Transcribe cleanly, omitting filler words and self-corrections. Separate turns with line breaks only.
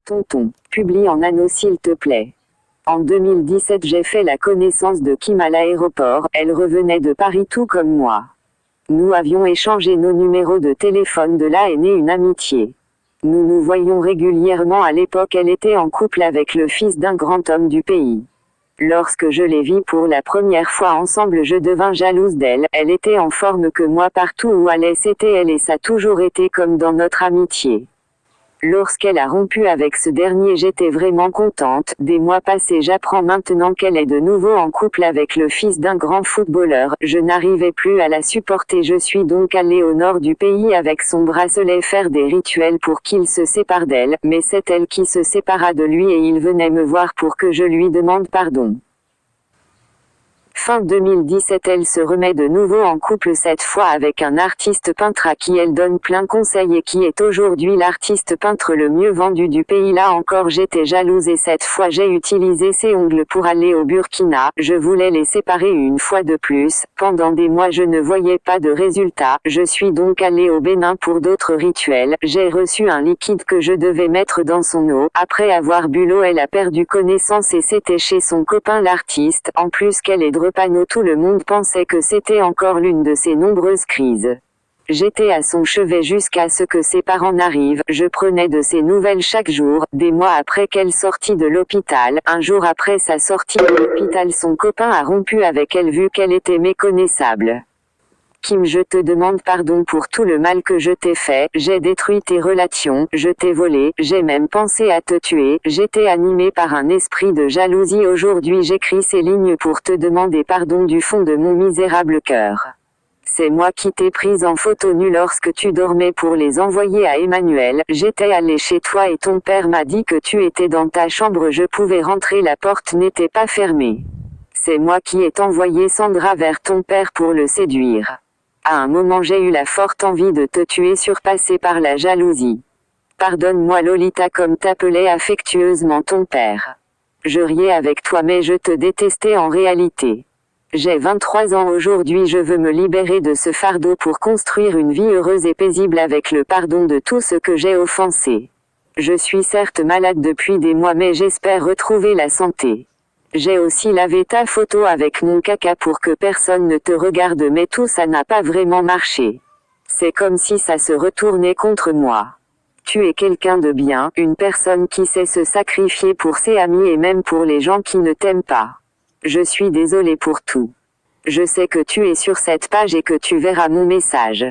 Tonton, publie en anneau s'il te plaît. En 2017 j'ai fait la connaissance de Kim à l'aéroport, elle revenait de Paris tout comme moi. Nous avions échangé nos numéros de téléphone, de là est née une amitié. Nous nous voyions régulièrement à l'époque, elle était en couple avec le fils d'un grand homme du pays. Lorsque je les vis pour la première fois ensemble, je devins jalouse d'elle, elle était en forme que moi partout où allait c'était elle et ça a toujours été comme dans notre amitié. Lorsqu'elle a rompu avec ce dernier j'étais vraiment contente, des mois passés j'apprends maintenant qu'elle est de nouveau en couple avec le fils d'un grand footballeur, je n'arrivais plus à la supporter, je suis donc allée au nord du pays avec son bracelet faire des rituels pour qu'il se sépare d'elle, mais c'est elle qui se sépara de lui et il venait me voir pour que je lui demande pardon. Fin 2017 elle se remet de nouveau en couple, cette fois avec un artiste peintre à qui elle donne plein conseil et qui est aujourd'hui l'artiste peintre le mieux vendu du pays. Là encore j'étais jalouse et cette fois j'ai utilisé ses ongles pour aller au Burkina, je voulais les séparer une fois de plus, pendant des mois je ne voyais pas de résultat, je suis donc allée au Bénin pour d'autres rituels, j'ai reçu un liquide que je devais mettre dans son eau, après avoir bu l'eau elle a perdu connaissance et c'était chez son copain l'artiste, en plus qu'elle est panneau, tout le monde pensait que c'était encore l'une de ses nombreuses crises. J'étais à son chevet jusqu'à ce que ses parents n'arrivent, je prenais de ses nouvelles chaque jour, des mois après qu'elle sortit de l'hôpital, un jour après sa sortie de l'hôpital son copain a rompu avec elle vu qu'elle était méconnaissable. Kim, je te demande pardon pour tout le mal que je t'ai fait, j'ai détruit tes relations, je t'ai volé, j'ai même pensé à te tuer, j'étais animée par un esprit de jalousie. Aujourd'hui j'écris ces lignes pour te demander pardon du fond de mon misérable cœur. C'est moi qui t'ai prise en photo nue lorsque tu dormais pour les envoyer à Emmanuel, j'étais allée chez toi et ton père m'a dit que tu étais dans ta chambre, je pouvais rentrer, la porte n'était pas fermée. C'est moi qui ai envoyé Sandra vers ton père pour le séduire. À un moment j'ai eu la forte envie de te tuer, surpassée par la jalousie. Pardonne-moi Lolita, comme t'appelait affectueusement ton père. Je riais avec toi mais je te détestais en réalité. J'ai 23 ans aujourd'hui, je veux me libérer de ce fardeau pour construire une vie heureuse et paisible avec le pardon de tout ce que j'ai offensé. Je suis certes malade depuis des mois mais j'espère retrouver la santé. J'ai aussi lavé ta photo avec mon caca pour que personne ne te regarde mais tout ça n'a pas vraiment marché. C'est comme si ça se retournait contre moi. Tu es quelqu'un de bien, une personne qui sait se sacrifier pour ses amis et même pour les gens qui ne t'aiment pas. Je suis désolée pour tout. Je sais que tu es sur cette page et que tu verras mon message.